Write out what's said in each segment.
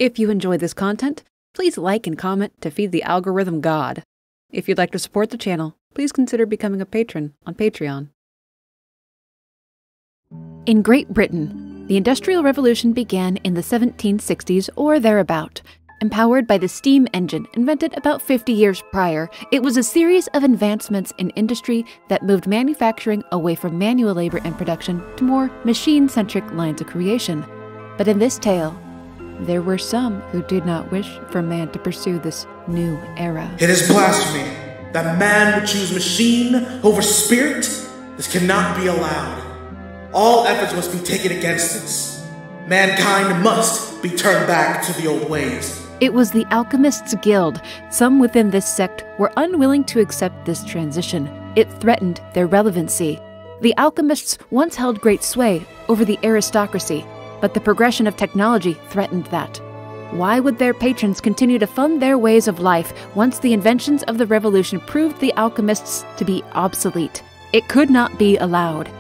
If you enjoy this content, please like and comment to feed the algorithm god. If you'd like to support the channel, please consider becoming a patron on Patreon. In Great Britain, the Industrial Revolution began in the 1760s or thereabout. Empowered by the steam engine invented about 50 years prior, it was a series of advancements in industry that moved manufacturing away from manual labor and production to more machine-centric lines of creation. But in this tale, there were some who did not wish for man to pursue this new era. It is blasphemy that man would choose machine over spirit. This cannot be allowed. All efforts must be taken against this. Mankind must be turned back to the old ways. It was the Alchemists' Guild. Some within this sect were unwilling to accept this transition. It threatened their relevancy. The Alchemists once held great sway over the aristocracy, but the progression of technology threatened that. Why would their patrons continue to fund their ways of life once the inventions of the revolution proved the alchemists to be obsolete? It could not be allowed.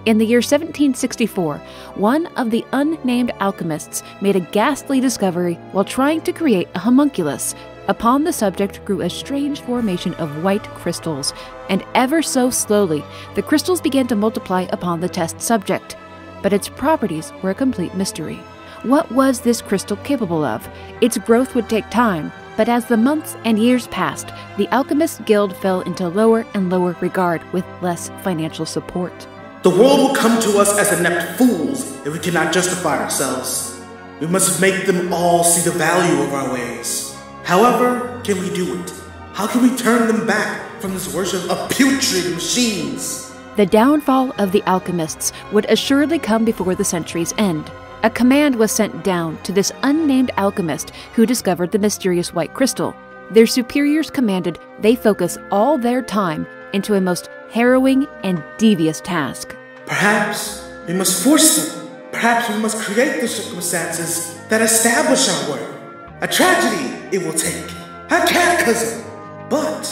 In the year 1764, one of the unnamed alchemists made a ghastly discovery while trying to create a homunculus. Upon the subject grew a strange formation of white crystals, and ever so slowly, the crystals began to multiply upon the test subject. But its properties were a complete mystery. What was this crystal capable of? Its growth would take time, but as the months and years passed, the Alchemists' Guild fell into lower and lower regard with less financial support. The world will come to us as inept fools if we cannot justify ourselves. We must make them all see the value of our ways. However, can we do it? How can we turn them back from this worship of putrid machines? The downfall of the alchemists would assuredly come before the century's end. A command was sent down to this unnamed alchemist who discovered the mysterious white crystal. Their superiors commanded they focus all their time into a most harrowing and devious task. Perhaps we must force them. Perhaps we must create the circumstances that establish our work. A tragedy it will take, a cataclysm, but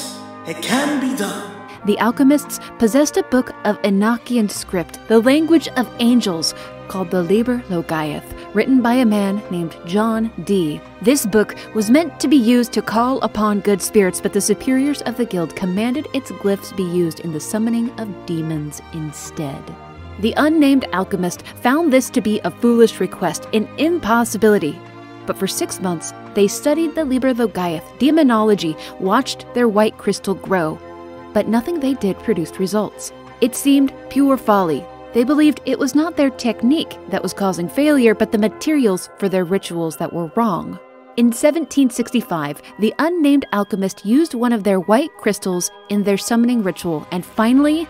it can be done. The alchemists possessed a book of Enochian script, the language of angels, called the Liber Logaeth, written by a man named John D. This book was meant to be used to call upon good spirits, but the superiors of the guild commanded its glyphs be used in the summoning of demons instead. The unnamed alchemist found this to be a foolish request, an impossibility. But for 6 months, they studied the Liber Logaeth, demonology, watched their white crystal grow. But nothing they did produced results. It seemed pure folly. They believed it was not their technique that was causing failure, but the materials for their rituals that were wrong. In 1765, the unnamed alchemist used one of their white crystals in their summoning ritual, and finally,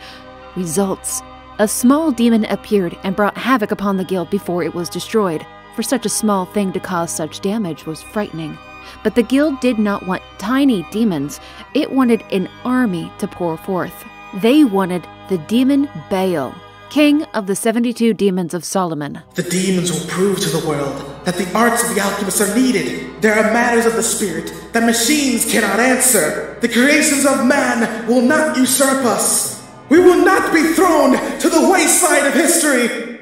results. A small demon appeared and brought havoc upon the guild before it was destroyed. For such a small thing to cause such damage was frightening. But the guild did not want tiny demons. It wanted an army to pour forth. They wanted the demon Baal, king of the 72 demons of Solomon. The demons will prove to the world that the arts of the alchemists are needed. There are matters of the spirit that machines cannot answer. The creations of man will not usurp us. We will not be thrown to the wayside of history.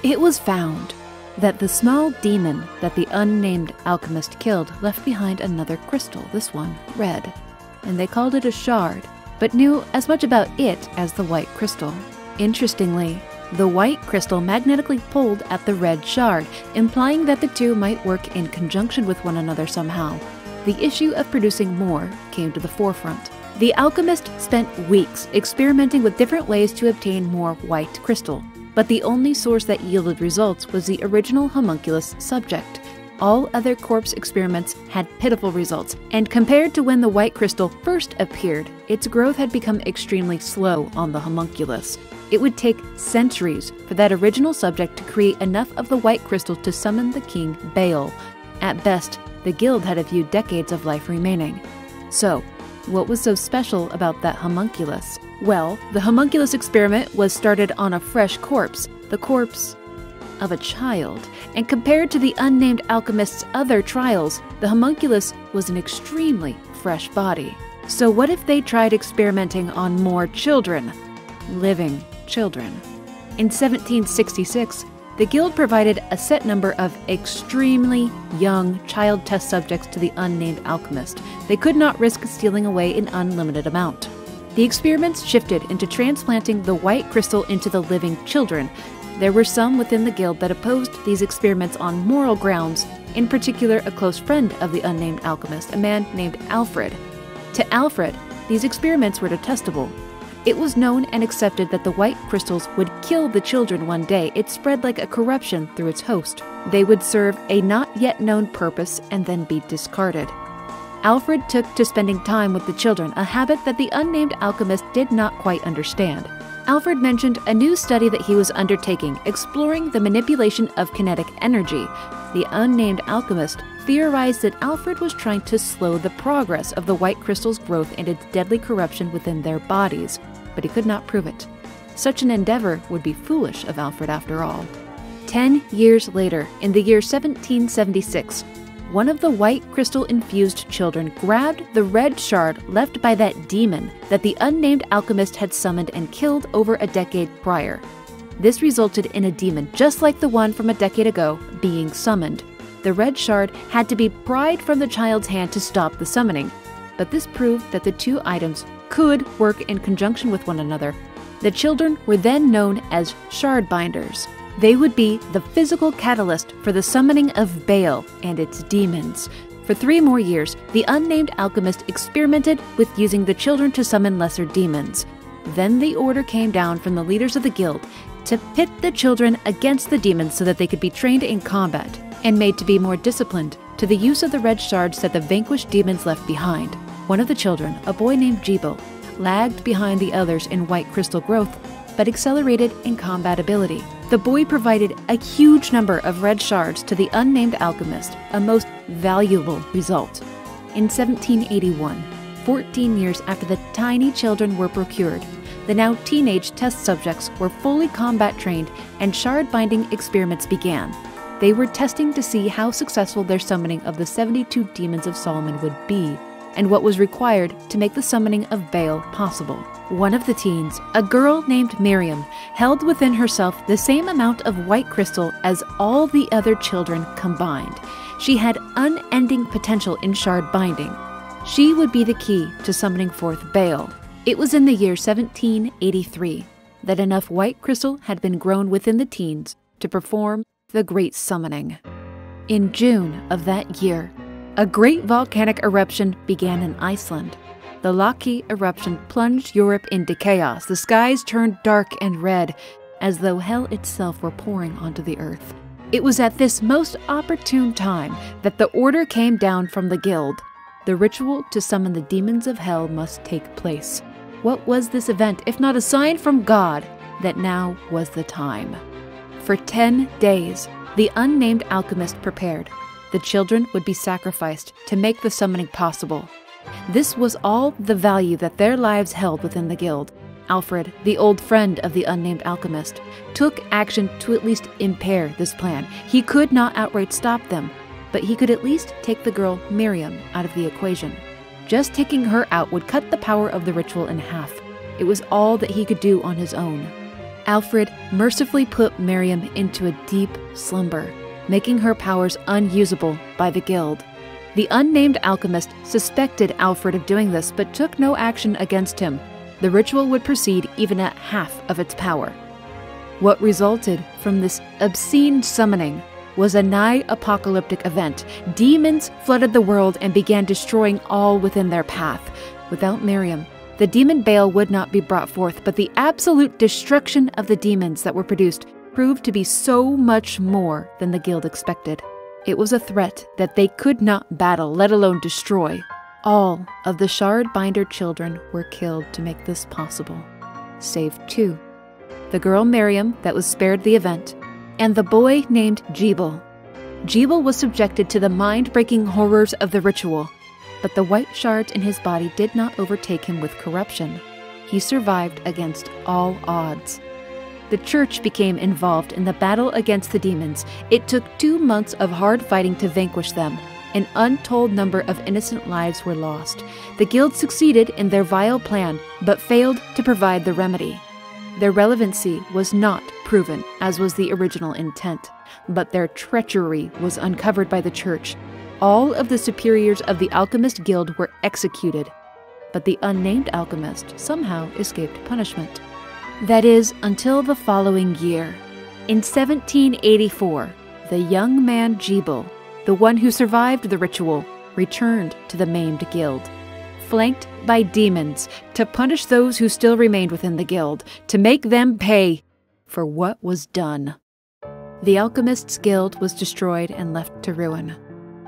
It was found that the small demon that the unnamed alchemist killed left behind another crystal, this one red, and they called it a shard, but knew as much about it as the white crystal. Interestingly, the white crystal magnetically pulled at the red shard, implying that the two might work in conjunction with one another somehow. The issue of producing more came to the forefront. The alchemist spent weeks experimenting with different ways to obtain more white crystal. But the only source that yielded results was the original homunculus subject. All other corpse experiments had pitiful results, and compared to when the white crystal first appeared, its growth had become extremely slow on the homunculus. It would take centuries for that original subject to create enough of the white crystal to summon the king Baal. At best, the guild had a few decades of life remaining. So, what was so special about that homunculus? Well, the homunculus experiment was started on a fresh corpse, the corpse of a child, and compared to the unnamed alchemist's other trials, the homunculus was an extremely fresh body. So what if they tried experimenting on more children? Living children. In 1766, The Guild provided a set number of extremely young child test subjects to the unnamed alchemist. They could not risk stealing away an unlimited amount. The experiments shifted into transplanting the white crystal into the living children. There were some within the Guild that opposed these experiments on moral grounds, in particular a close friend of the unnamed alchemist, a man named Alfred. To Alfred, these experiments were detestable. It was known and accepted that the white crystals would kill the children one day. It spread like a corruption through its host. They would serve a not yet known purpose and then be discarded. Alfred took to spending time with the children, a habit that the unnamed alchemist did not quite understand. Alfred mentioned a new study that he was undertaking, exploring the manipulation of kinetic energy. The unnamed alchemist theorized that Alfred was trying to slow the progress of the white crystal's growth and its deadly corruption within their bodies, but he could not prove it. Such an endeavor would be foolish of Alfred after all. 10 years later, in the year 1776, one of the white crystal-infused children grabbed the red shard left by that demon that the unnamed alchemist had summoned and killed over a decade prior. This resulted in a demon just like the one from a decade ago being summoned. The red shard had to be pried from the child's hand to stop the summoning, but this proved that the two items could work in conjunction with one another. The children were then known as shard binders. They would be the physical catalyst for the summoning of Baal and its demons. For 3 more years, the unnamed alchemist experimented with using the children to summon lesser demons. Then the order came down from the leaders of the guild to pit the children against the demons so that they could be trained in combat and made to be more disciplined to the use of the red shards that the vanquished demons left behind. One of the children, a boy named Jibo, lagged behind the others in white crystal growth, but accelerated in combat ability. The boy provided a huge number of red shards to the unnamed alchemist, a most valuable result. In 1781, 14 years after the tiny children were procured, the now teenage test subjects were fully combat trained and shard binding experiments began. They were testing to see how successful their summoning of the 72 demons of Solomon would be, and what was required to make the summoning of Baal possible. One of the teens, a girl named Miriam, held within herself the same amount of white crystal as all the other children combined. She had unending potential in shard binding. She would be the key to summoning forth Baal. It was in the year 1783 that enough white crystal had been grown within the teens to perform the Great Summoning. In June of that year, a great volcanic eruption began in Iceland. The Laki eruption plunged Europe into chaos. The skies turned dark and red, as though hell itself were pouring onto the earth. It was at this most opportune time that the order came down from the guild. The ritual to summon the demons of hell must take place. What was this event, if not a sign from God that now was the time? For 10 days, the unnamed alchemist prepared. The children would be sacrificed to make the summoning possible. This was all the value that their lives held within the guild. Alfred, the old friend of the unnamed alchemist, took action to at least impair this plan. He could not outright stop them, but he could at least take the girl Miriam out of the equation. Just taking her out would cut the power of the ritual in half. It was all that he could do on his own. Alfred mercifully put Miriam into a deep slumber, making her powers unusable by the guild. The unnamed alchemist suspected Alfred of doing this, but took no action against him. The ritual would proceed even at half of its power. What resulted from this obscene summoning was a nigh-apocalyptic event. Demons flooded the world and began destroying all within their path. Without Miriam, the demon Baal would not be brought forth, but the absolute destruction of the demons that were produced proved to be so much more than the guild expected. It was a threat that they could not battle, let alone destroy. All of the shard binder children were killed to make this possible, save 2. The girl Miriam that was spared the event, and the boy named Jebel. Jebel was subjected to the mind-breaking horrors of the ritual, but the white shards in his body did not overtake him with corruption. He survived against all odds. The church became involved in the battle against the demons. It took 2 months of hard fighting to vanquish them. An untold number of innocent lives were lost. The guild succeeded in their vile plan, but failed to provide the remedy. Their relevancy was not proven, as was the original intent, but their treachery was uncovered by the church. All of the superiors of the Alchemist Guild were executed, but the unnamed alchemist somehow escaped punishment. That is, until the following year. In 1784, the young man Jebel, the one who survived the ritual, returned to the maimed guild, flanked by demons, to punish those who still remained within the guild, to make them pay for what was done. The Alchemists' Guild was destroyed and left to ruin.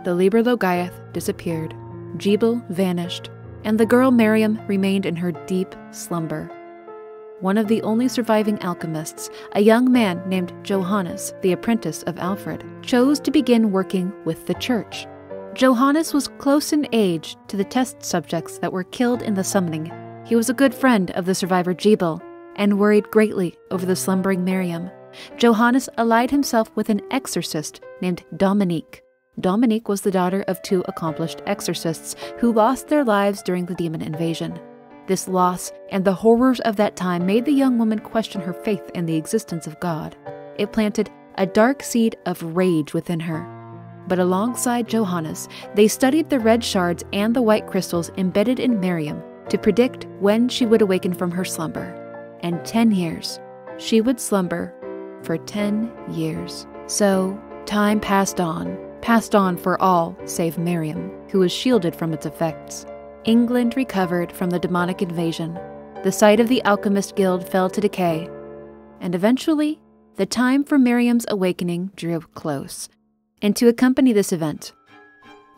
The Liber Logaeth disappeared, Jebel vanished, and the girl Miriam remained in her deep slumber. One of the only surviving alchemists, a young man named Johannes, the apprentice of Alfred, chose to begin working with the church. Johannes was close in age to the test subjects that were killed in the summoning. He was a good friend of the survivor Jebel and worried greatly over the slumbering Miriam. Johannes allied himself with an exorcist named Dominique. Dominique was the daughter of two accomplished exorcists who lost their lives during the demon invasion. This loss and the horrors of that time made the young woman question her faith in the existence of God. It planted a dark seed of rage within her. But alongside Johannes, they studied the red shards and the white crystals embedded in Miriam to predict when she would awaken from her slumber. And 10 years. She would slumber for 10 years. So, time passed on for all save Miriam, who was shielded from its effects. England recovered from the demonic invasion. The site of the Alchemist Guild fell to decay. And eventually, the time for Miriam's awakening drew close. And to accompany this event,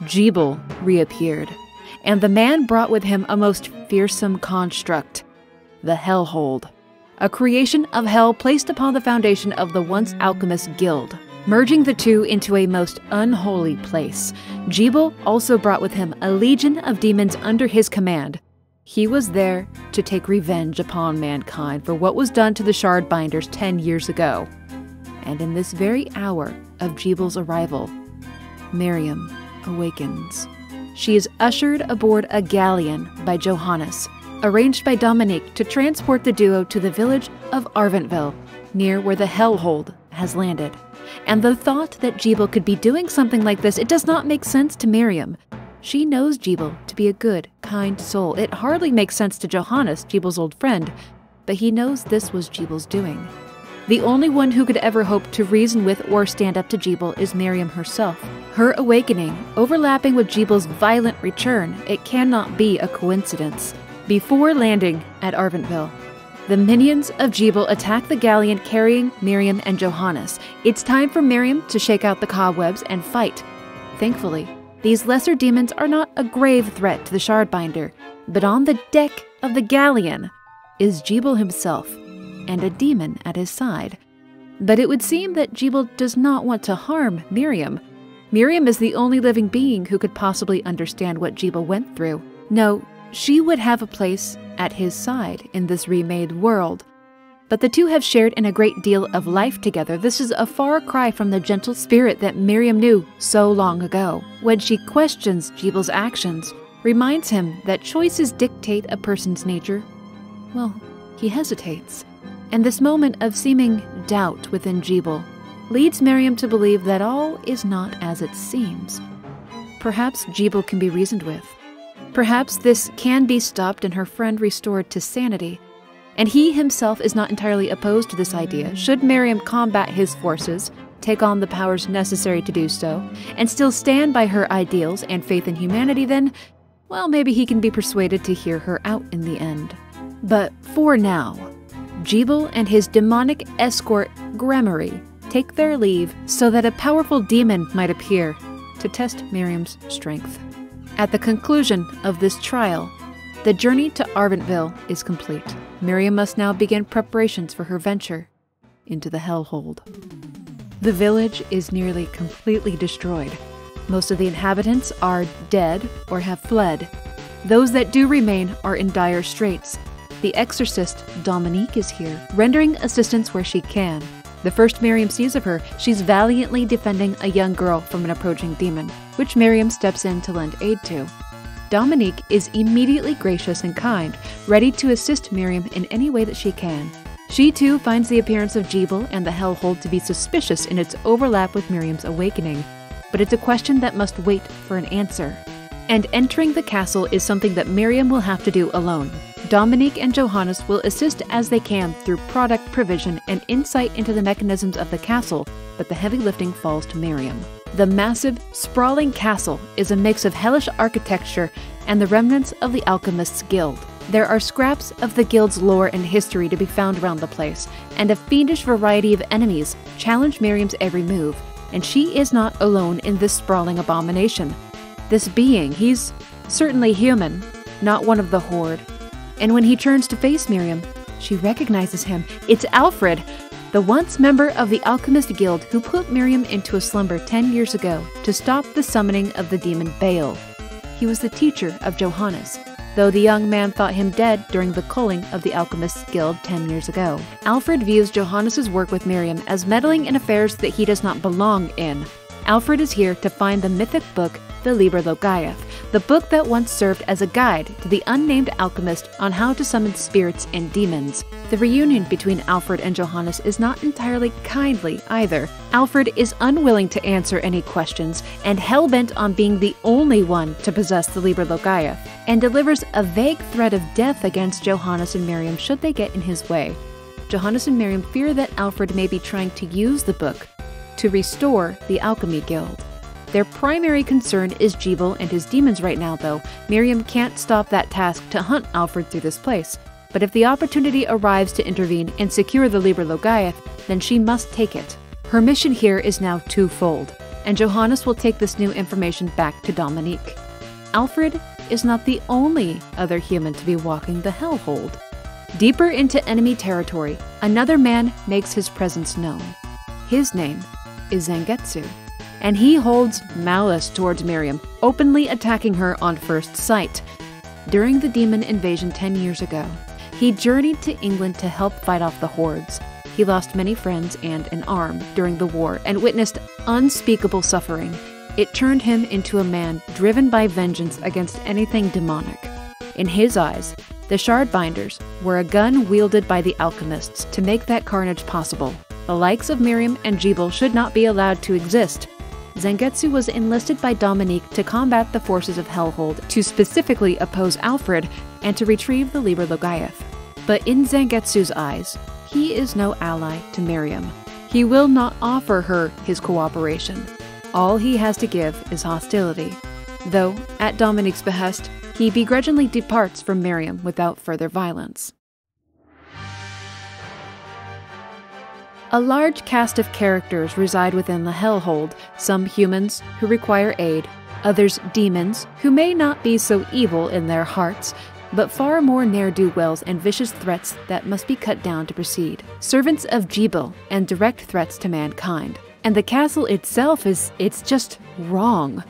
Jebel reappeared, and the man brought with him a most fearsome construct, the Hellhold, a creation of hell placed upon the foundation of the once Alchemist Guild. Merging the two into a most unholy place, Jebel also brought with him a legion of demons under his command. He was there to take revenge upon mankind for what was done to the Shardbinders 10 years ago. And in this very hour of Jebel's arrival, Miriam awakens. She is ushered aboard a galleon by Johannes, arranged by Dominique to transport the duo to the village of Arventville, near where the Hellhold has landed. And the thought that Jebel could be doing something like this, it does not make sense to Miriam. She knows Jebel to be a good, kind soul. It hardly makes sense to Johannes, Jebel's old friend, but he knows this was Jebel's doing. The only one who could ever hope to reason with or stand up to Jebel is Miriam herself. Her awakening, overlapping with Jebel's violent return, it cannot be a coincidence. Before landing at Arventville, the minions of Jebel attack the galleon carrying Miriam and Johannes. It's time for Miriam to shake out the cobwebs and fight. Thankfully, these lesser demons are not a grave threat to the Shardbinder, but on the deck of the galleon is Jebel himself, and a demon at his side. But it would seem that Jebel does not want to harm Miriam. Miriam is the only living being who could possibly understand what Jebel went through. No, she would have a place at his side in this remade world. But the two have shared in a great deal of life together. This is a far cry from the gentle spirit that Miriam knew so long ago. When she questions Jebel's actions, reminds him that choices dictate a person's nature, well, he hesitates. And this moment of seeming doubt within Jebel leads Miriam to believe that all is not as it seems. Perhaps Jebel can be reasoned with. Perhaps this can be stopped and her friend restored to sanity. And he himself is not entirely opposed to this idea. Should Miriam combat his forces, take on the powers necessary to do so, and still stand by her ideals and faith in humanity, then, well, maybe he can be persuaded to hear her out in the end. But for now, Jebel and his demonic escort, Gremory, take their leave so that a powerful demon might appear to test Miriam's strength. At the conclusion of this trial, the journey to Arventville is complete. Miriam must now begin preparations for her venture into the Hellhold. The village is nearly completely destroyed. Most of the inhabitants are dead or have fled. Those that do remain are in dire straits. The exorcist, Dominique, is here, rendering assistance where she can. The first Miriam sees of her, she's valiantly defending a young girl from an approaching demon, which Miriam steps in to lend aid to. Dominique is immediately gracious and kind, ready to assist Miriam in any way that she can. She too finds the appearance of Jebel and the Hellhold to be suspicious in its overlap with Miriam's awakening, but it's a question that must wait for an answer. And entering the castle is something that Miriam will have to do alone. Dominique and Johannes will assist as they can through product provision and insight into the mechanisms of the castle, but the heavy lifting falls to Miriam. The massive, sprawling castle is a mix of hellish architecture and the remnants of the Alchemists' Guild. There are scraps of the Guild's lore and history to be found around the place, and a fiendish variety of enemies challenge Miriam's every move, and she is not alone in this sprawling abomination. This being, he's certainly human, not one of the Horde. And when he turns to face Miriam, she recognizes him. It's Alfred, the once member of the Alchemist Guild who put Miriam into a slumber 10 years ago to stop the summoning of the demon Baal. He was the teacher of Johannes, though the young man thought him dead during the culling of the Alchemist Guild 10 years ago. Alfred views Johannes' work with Miriam as meddling in affairs that he does not belong in. Alfred is here to find the mythic book, the Liber Logaeth, the book that once served as a guide to the unnamed alchemist on how to summon spirits and demons. The reunion between Alfred and Johannes is not entirely kindly either. Alfred is unwilling to answer any questions and hell-bent on being the only one to possess the Liber Logaeth, and delivers a vague threat of death against Johannes and Miriam should they get in his way. Johannes and Miriam fear that Alfred may be trying to use the book to restore the Alchemy Guild. Their primary concern is Jebel and his demons right now, though. Miriam can't stop that task to hunt Alfred through this place. But if the opportunity arrives to intervene and secure the Liber Logaeth, then she must take it. Her mission here is now twofold, and Johannes will take this new information back to Dominique. Alfred is not the only other human to be walking the Hellhold. Deeper into enemy territory, another man makes his presence known. His name is Zangetsu, and he holds malice towards Miriam, openly attacking her on first sight. During the demon invasion 10 years ago, he journeyed to England to help fight off the hordes. He lost many friends and an arm during the war and witnessed unspeakable suffering. It turned him into a man driven by vengeance against anything demonic. In his eyes, the Shardbinders were a gun wielded by the alchemists to make that carnage possible. The likes of Miriam and Jebel should not be allowed to exist. Zangetsu was enlisted by Dominique to combat the forces of Hellhold, to specifically oppose Alfred, and to retrieve the Liber Logaeth. But in Zangetsu's eyes, he is no ally to Miriam. He will not offer her his cooperation. All he has to give is hostility, though, at Dominique's behest, he begrudgingly departs from Miriam without further violence. A large cast of characters reside within the Hellhold, some humans who require aid, others demons who may not be so evil in their hearts, but far more ne'er-do-wells and vicious threats that must be cut down to proceed. Servants of Jebel and direct threats to mankind. And the castle itself it's just wrong.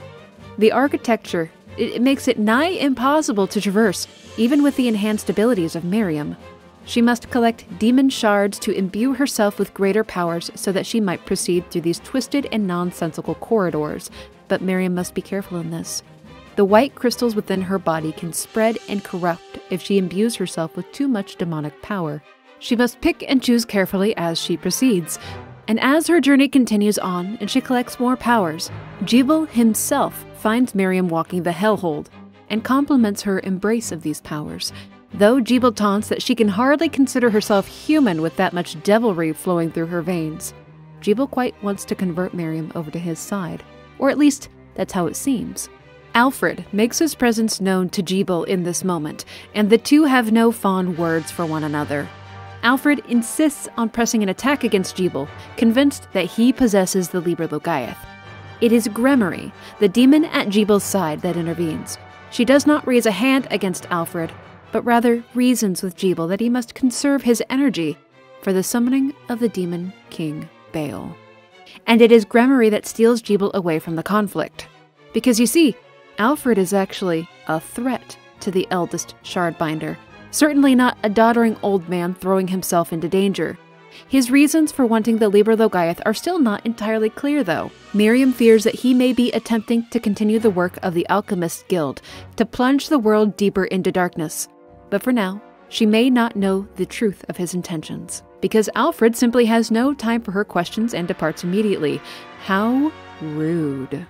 The architecture, it makes it nigh impossible to traverse, even with the enhanced abilities of Miriam. She must collect demon shards to imbue herself with greater powers so that she might proceed through these twisted and nonsensical corridors, but Miriam must be careful in this. The white crystals within her body can spread and corrupt if she imbues herself with too much demonic power. She must pick and choose carefully as she proceeds. And as her journey continues on and she collects more powers, Jebel himself finds Miriam walking the Hellhold and compliments her embrace of these powers. Though Jebel taunts that she can hardly consider herself human with that much devilry flowing through her veins, Jebel quite wants to convert Miriam over to his side, or at least that's how it seems. Alfred makes his presence known to Jebel in this moment, and the two have no fond words for one another. Alfred insists on pressing an attack against Jebel, convinced that he possesses the Liber Logaeth. It is Gremory, the demon at Jebel's side, that intervenes. She does not raise a hand against Alfred, but rather reasons with Jebel that he must conserve his energy for the summoning of the demon king Baal. And it is Gremory that steals Jebel away from the conflict. Because you see, Alfred is actually a threat to the eldest Shardbinder, certainly not a doddering old man throwing himself into danger. His reasons for wanting the Liber Logaeth are still not entirely clear, though. Miriam fears that he may be attempting to continue the work of the Alchemist Guild, to plunge the world deeper into darkness. But for now, she may not know the truth of his intentions. because Alfred simply has no time for her questions and departs immediately. How rude.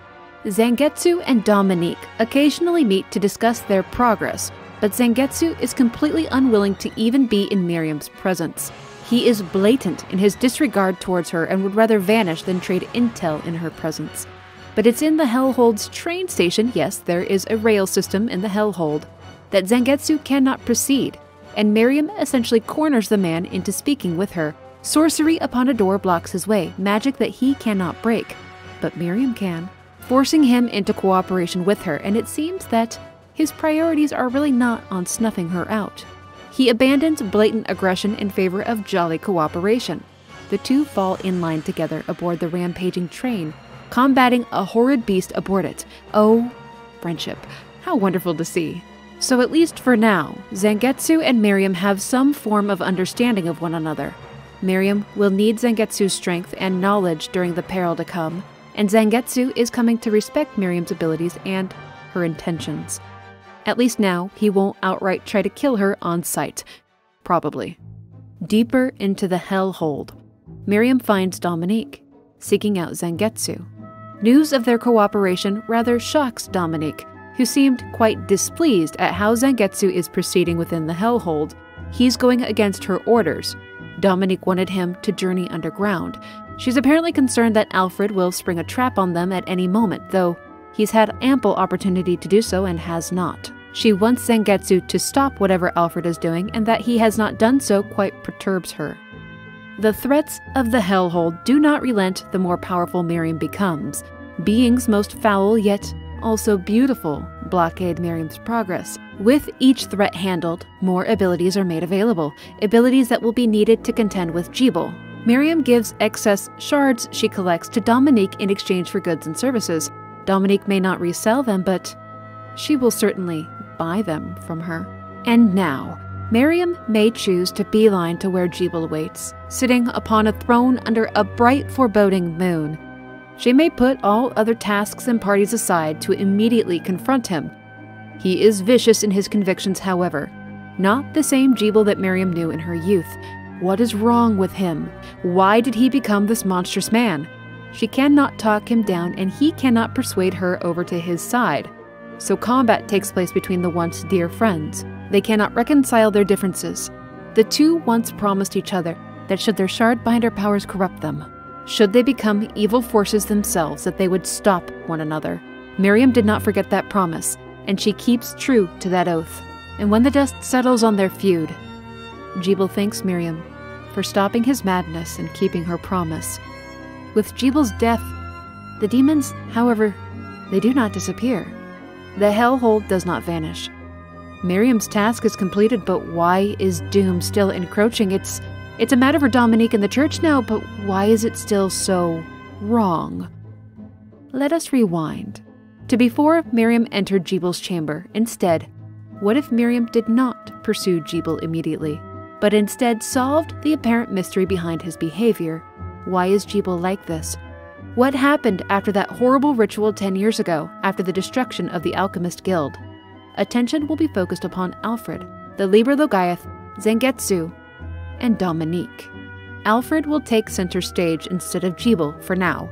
Zangetsu and Dominique occasionally meet to discuss their progress, but Zangetsu is completely unwilling to even be in Miriam's presence. He is blatant in his disregard towards her and would rather vanish than trade intel in her presence. But it's in the Hellhold's train station, yes, there is a rail system in the Hellhold, that Zangetsu cannot proceed, and Miriam essentially corners the man into speaking with her. Sorcery upon a door blocks his way, magic that he cannot break, but Miriam can, forcing him into cooperation with her, and it seems that his priorities are really not on snuffing her out. He abandons blatant aggression in favor of jolly cooperation. The two fall in line together aboard the rampaging train, combating a horrid beast aboard it. Oh, friendship. How wonderful to see. So at least for now, Zangetsu and Miriam have some form of understanding of one another. Miriam will need Zangetsu's strength and knowledge during the peril to come, and Zangetsu is coming to respect Miriam's abilities and her intentions. At least now, he won't outright try to kill her on sight. Probably. Deeper into the Hellhold, Miriam finds Dominique, seeking out Zangetsu. News of their cooperation rather shocks Dominique, who seemed quite displeased at how Zangetsu is proceeding within the Hellhold. He's going against her orders. Dominique wanted him to journey underground. She's apparently concerned that Alfred will spring a trap on them at any moment, though he's had ample opportunity to do so and has not. She wants Zangetsu to stop whatever Alfred is doing, and that he has not done so quite perturbs her. The threats of the Hellhold do not relent the more powerful Miriam becomes. Beings most foul yet also beautiful blockade Miriam's progress. With each threat handled, more abilities are made available, abilities that will be needed to contend with Gebel. Miriam gives excess shards she collects to Dominique in exchange for goods and services. Dominique may not resell them, but she will certainly buy them from her. And now, Miriam may choose to beeline to where Gebel waits, sitting upon a throne under a bright, foreboding moon. She may put all other tasks and parties aside to immediately confront him. He is vicious in his convictions, however. Not the same Gebel that Miriam knew in her youth. What is wrong with him? Why did he become this monstrous man? She cannot talk him down, and he cannot persuade her over to his side. So combat takes place between the once dear friends. They cannot reconcile their differences. The two once promised each other that should their shardbinder powers corrupt them, should they become evil forces themselves, that they would stop one another. Miriam did not forget that promise, and she keeps true to that oath. And when the dust settles on their feud, Gebel thanks Miriam for stopping his madness and keeping her promise. With Gebel's death, the demons, however, they do not disappear. The Hellhold does not vanish. Miriam's task is completed, but why is doom still encroaching? It's a matter for Dominique and the church now, but why is it still so wrong? Let us rewind to before Miriam entered Gebel's chamber. Instead, what if Miriam did not pursue Gebel immediately, but instead solved the apparent mystery behind his behavior? Why is Gebel like this? What happened after that horrible ritual 10 years ago, after the destruction of the Alchemist Guild? Attention will be focused upon Alfred, the Liber Logaeth, Zangetsu, and Dominique. Alfred will take center stage instead of Gebel for now.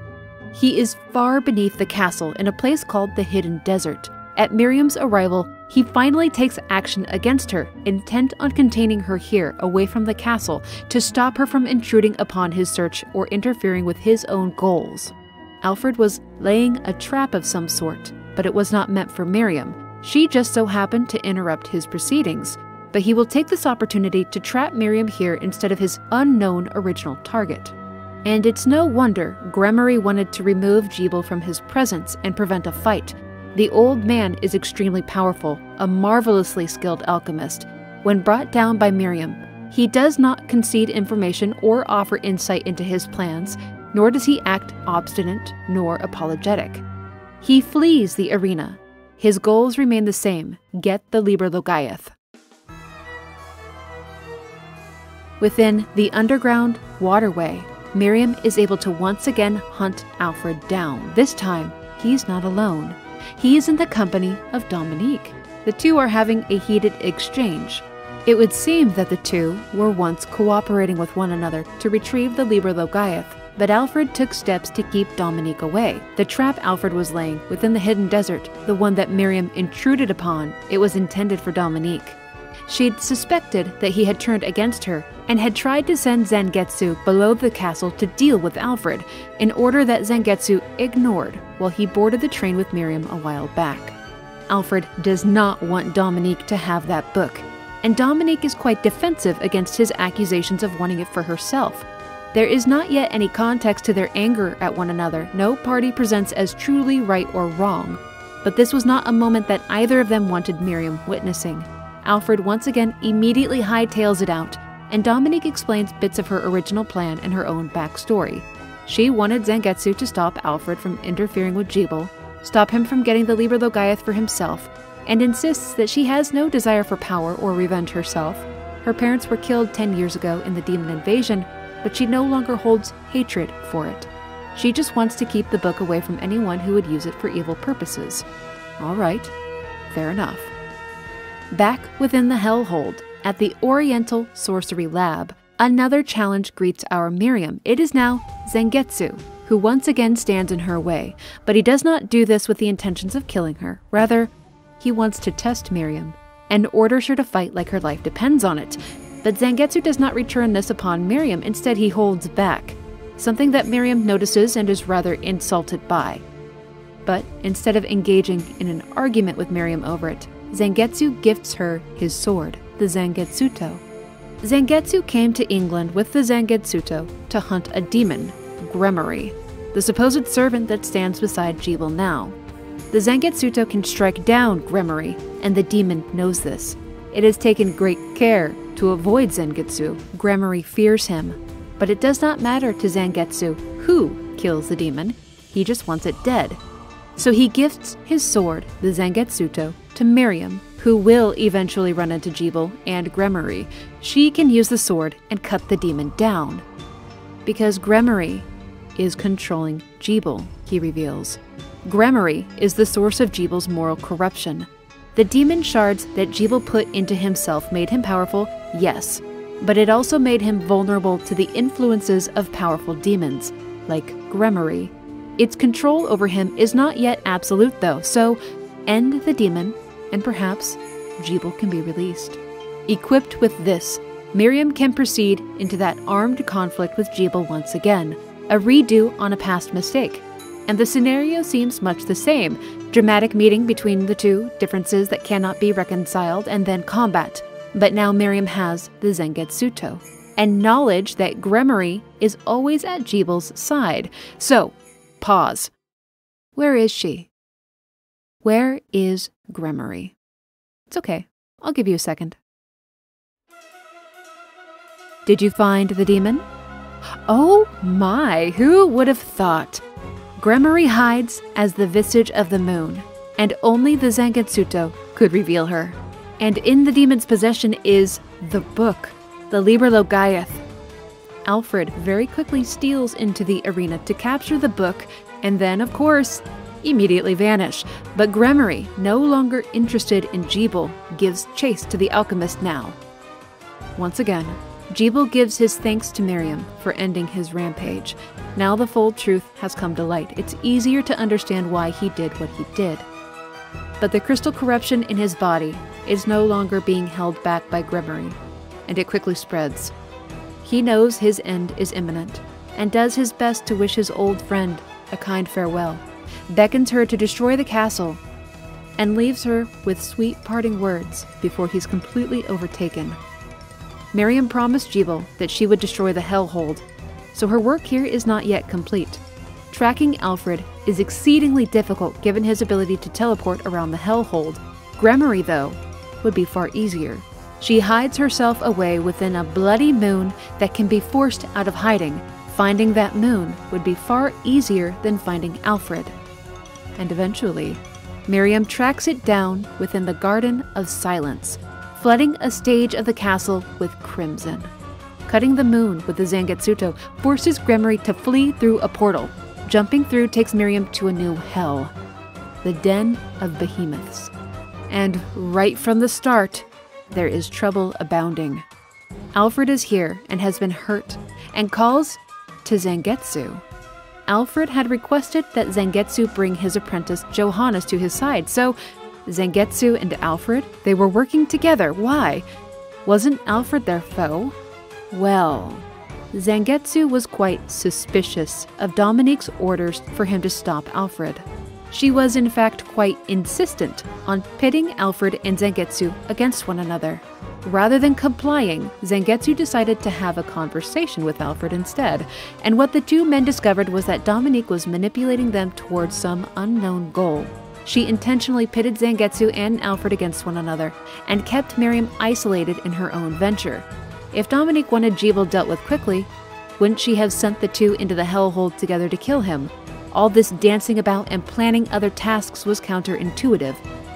He is far beneath the castle in a place called the Hidden Desert. At Miriam's arrival, he finally takes action against her, intent on containing her here, away from the castle, to stop her from intruding upon his search or interfering with his own goals. Alfred was laying a trap of some sort, but it was not meant for Miriam. She just so happened to interrupt his proceedings, but he will take this opportunity to trap Miriam here instead of his unknown original target. And it's no wonder Gremory wanted to remove Gebel from his presence and prevent a fight. The old man is extremely powerful, a marvelously skilled alchemist. When brought down by Miriam, he does not concede information or offer insight into his plans, nor does he act obstinate nor apologetic. He flees the arena. His goals remain the same: get the Liber Logaeth. Within the underground waterway, Miriam is able to once again hunt Alfred down. This time, he's not alone. He is in the company of Dominique. The two are having a heated exchange. It would seem that the two were once cooperating with one another to retrieve the Liber Logaeth, but Alfred took steps to keep Dominique away. The trap Alfred was laying within the hidden desert, the one that Miriam intruded upon, it was intended for Dominique. She'd suspected that he had turned against her and had tried to send Zangetsu below the castle to deal with Alfred, an order that Zangetsu ignored while he boarded the train with Miriam a while back. Alfred does not want Dominique to have that book, and Dominique is quite defensive against his accusations of wanting it for herself. There is not yet any context to their anger at one another. No party presents as truly right or wrong. But this was not a moment that either of them wanted Miriam witnessing. Alfred once again immediately hightails it out, and Dominique explains bits of her original plan and her own backstory. She wanted Zangetsu to stop Alfred from interfering with Jebel, stop him from getting the Liber Logaeth for himself, and insists that she has no desire for power or revenge herself. Her parents were killed 10 years ago in the demon invasion, but she no longer holds hatred for it. She just wants to keep the book away from anyone who would use it for evil purposes. All right, fair enough. Back within the Hellhold, at the Oriental Sorcery Lab, another challenge greets our Miriam. It is now Zangetsu, who once again stands in her way, but he does not do this with the intentions of killing her. Rather, he wants to test Miriam and orders her to fight like her life depends on it. But Zangetsu does not return this upon Miriam. Instead, he holds back, something that Miriam notices and is rather insulted by. But instead of engaging in an argument with Miriam over it, Zangetsu gifts her his sword, the Zangetsuto. Zangetsu came to England with the Zangetsuto to hunt a demon, Gremory, the supposed servant that stands beside Jebel now. The Zangetsuto can strike down Gremory, and the demon knows this. It has taken great care to avoid Zangetsu. Gremory fears him, but it does not matter to Zangetsu who kills the demon. He just wants it dead. So he gifts his sword, the Zangetsuto, to Miriam, who will eventually run into Jebel and Gremory. She can use the sword and cut the demon down. Because Gremory is controlling Jebel, he reveals. Gremory is the source of Jebel's moral corruption. The demon shards that Jebel put into himself made him powerful, yes, but it also made him vulnerable to the influences of powerful demons, like Gremory. Its control over him is not yet absolute though, so end the demon, and perhaps Jebel can be released. Equipped with this, Miriam can proceed into that armed conflict with Jebel once again, a redo on a past mistake. And the scenario seems much the same. Dramatic meeting between the two, differences that cannot be reconciled, and then combat. But now Miriam has the Zangetsuto, and knowledge that Gremory is always at Jebel's side. So, pause. Where is she? Where is Gremory? It's okay. I'll give you a second. Did you find the demon? Oh my, who would have thought? Gremory hides as the visage of the moon, and only the Zangetsuto could reveal her. And in the demon's possession is the book, the Liber Logaeth. Alfred very quickly steals into the arena to capture the book, and then, of course, immediately vanish. But Gremory, no longer interested in Jebel, gives chase to the alchemist now. Once again, Jebel gives his thanks to Miriam for ending his rampage. Now the full truth has come to light. It's easier to understand why he did what he did. But the crystal corruption in his body is no longer being held back by Gremory, and it quickly spreads. He knows his end is imminent, and does his best to wish his old friend a kind farewell, beckons her to destroy the castle, and leaves her with sweet parting words before he's completely overtaken. Miriam promised Jebel that she would destroy the Hellhold, so her work here is not yet complete. Tracking Alfred is exceedingly difficult given his ability to teleport around the Hellhold. Gremory, though, would be far easier. She hides herself away within a bloody moon that can be forced out of hiding. Finding that moon would be far easier than finding Alfred. And eventually, Miriam tracks it down within the Garden of Silence, flooding a stage of the castle with crimson. Cutting the moon with the Zangetsuto forces Gremory to flee through a portal. Jumping through takes Miriam to a new hell, the Den of Behemoths. And right from the start, there is trouble abounding. Alfred is here and has been hurt, and calls to Zangetsu. Alfred had requested that Zangetsu bring his apprentice Johannes to his side, so Zangetsu and Alfred, they were working together. Why? Wasn't Alfred their foe? Well, Zangetsu was quite suspicious of Dominique's orders for him to stop Alfred. She was in fact quite insistent on pitting Alfred and Zangetsu against one another. Rather than complying, Zangetsu decided to have a conversation with Alfred instead, and what the two men discovered was that Dominique was manipulating them towards some unknown goal. She intentionally pitted Zangetsu and Alfred against one another, and kept Miriam isolated in her own venture. If Dominique wanted Jebel dealt with quickly, wouldn't she have sent the two into the hellhole together to kill him? All this dancing about and planning other tasks was counterintuitive,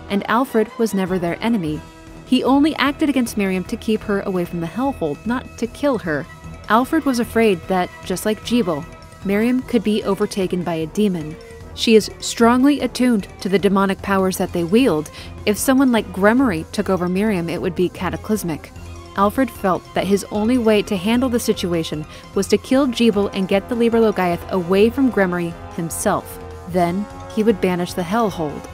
and Alfred was never their enemy. He only acted against Miriam to keep her away from the hellhole, not to kill her. Alfred was afraid that, just like Jebel, Miriam could be overtaken by a demon. She is strongly attuned to the demonic powers that they wield. If someone like Gremory took over Miriam, it would be cataclysmic. Alfred felt that his only way to handle the situation was to kill Jebel and get the Liber Logaeth away from Gremory himself. Then he would banish the Hellhold.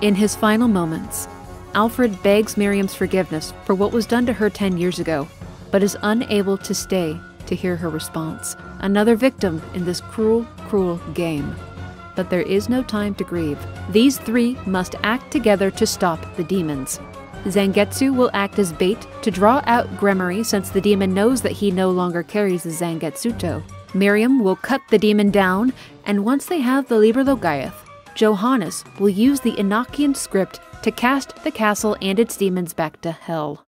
In his final moments, Alfred begs Miriam's forgiveness for what was done to her 10 years ago, but is unable to stay to hear her response. Another victim in this cruel, cruel game. But there is no time to grieve. These three must act together to stop the demons. Zangetsu will act as bait to draw out Gremory since the demon knows that he no longer carries the Zangetsuto. Miriam will cut the demon down, and once they have the Liber Logaeth, Johannes will use the Enochian script to cast the castle and its demons back to hell.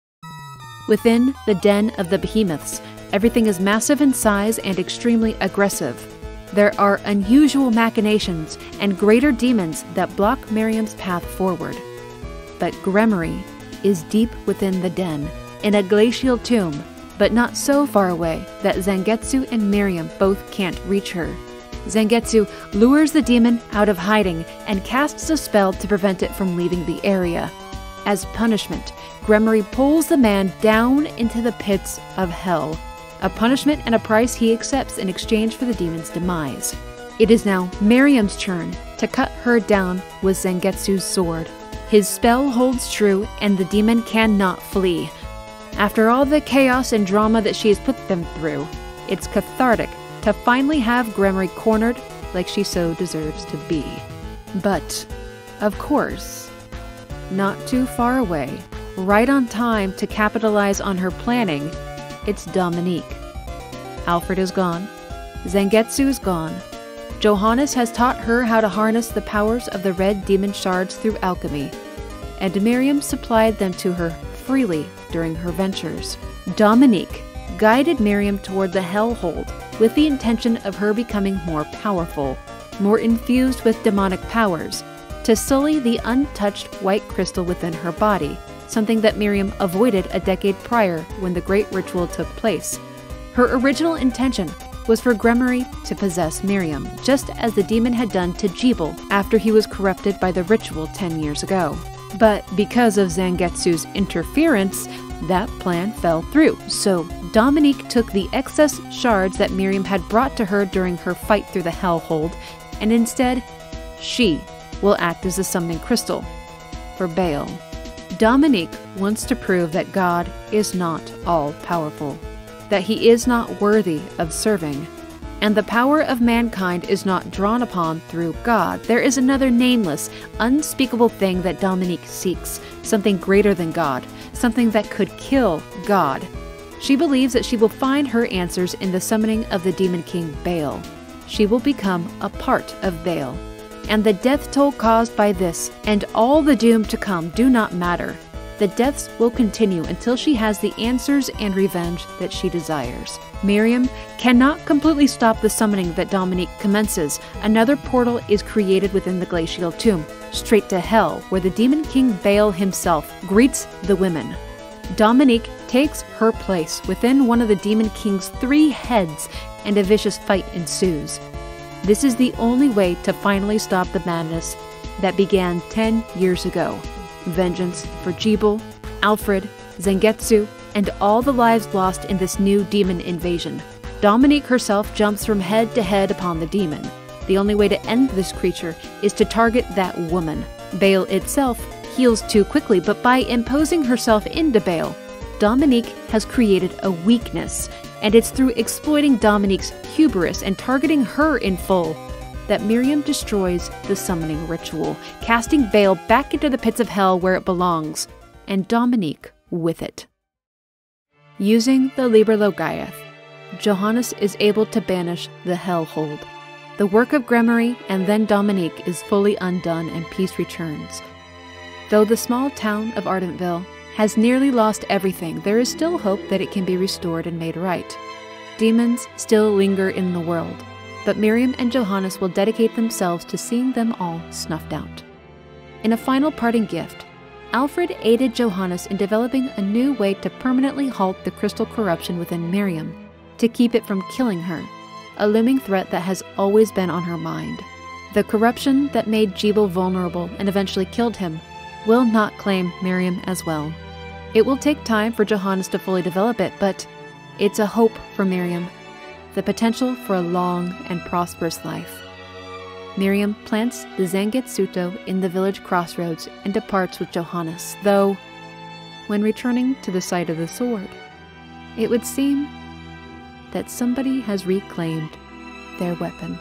Within the den of the behemoths, everything is massive in size and extremely aggressive. There are unusual machinations and greater demons that block Miriam's path forward. But Gremory is deep within the den, in a glacial tomb, but not so far away that Zangetsu and Miriam both can't reach her. Zangetsu lures the demon out of hiding and casts a spell to prevent it from leaving the area. As punishment, Gremory pulls the man down into the pits of hell, a punishment and a price he accepts in exchange for the demon's demise. It is now Miriam's turn to cut her down with Zangetsu's sword. His spell holds true, and the demon cannot flee. After all the chaos and drama that she has put them through, it's cathartic to finally have Gremory cornered like she so deserves to be. But, of course, not too far away, right on time to capitalize on her planning, it's Dominique. Alfred is gone. Zangetsu is gone. Johannes has taught her how to harness the powers of the red demon shards through alchemy, and Miriam supplied them to her freely during her ventures. Dominique guided Miriam toward the Hellhold with the intention of her becoming more powerful, more infused with demonic powers, to sully the untouched white crystal within her body, something that Miriam avoided a decade prior when the Great Ritual took place. Her original intention was for Gremory to possess Miriam, just as the demon had done to Jebel after he was corrupted by the ritual 10 years ago. But because of Zangetsu's interference, that plan fell through, so Dominique took the excess shards that Miriam had brought to her during her fight through the Hellhold, and instead, she will act as a summoning crystal for Baal. Dominique wants to prove that God is not all-powerful, that he is not worthy of serving, and the power of mankind is not drawn upon through God. There is another nameless, unspeakable thing that Dominique seeks, something greater than God, something that could kill God. She believes that she will find her answers in the summoning of the demon king Baal. She will become a part of Baal. And the death toll caused by this and all the doom to come do not matter. The deaths will continue until she has the answers and revenge that she desires. Miriam cannot completely stop the summoning that Dominique commences. Another portal is created within the glacial tomb, straight to hell, where the demon king Baal himself greets the women. Dominique takes her place within one of the demon king's 3 heads, and a vicious fight ensues. This is the only way to finally stop the madness that began 10 years ago. Vengeance for Jebel, Alfred, Zangetsu, and all the lives lost in this new demon invasion. Dominique herself jumps from head to head upon the demon. The only way to end this creature is to target that woman. Bale itself heals too quickly, but by imposing herself into Bale, Dominique has created a weakness, and it's through exploiting Dominique's hubris and targeting her in full that Miriam destroys the summoning ritual, casting Bale back into the pits of hell where it belongs, and Dominique with it. Using the Liber Logaeth, Johannes is able to banish the Hellhold. The work of Gremory and then Dominique is fully undone and peace returns. Though the small town of Ardentville has nearly lost everything, there is still hope that it can be restored and made right. Demons still linger in the world, but Miriam and Johannes will dedicate themselves to seeing them all snuffed out. In a final parting gift, Alfred aided Johannes in developing a new way to permanently halt the crystal corruption within Miriam, to keep it from killing her, a looming threat that has always been on her mind. The corruption that made Jebel vulnerable and eventually killed him will not claim Miriam as well. It will take time for Johannes to fully develop it, but it's a hope for Miriam, the potential for a long and prosperous life. Miriam plants the Zangetsuto in the village crossroads and departs with Johannes, though, when returning to the site of the sword, it would seem that somebody has reclaimed their weapon.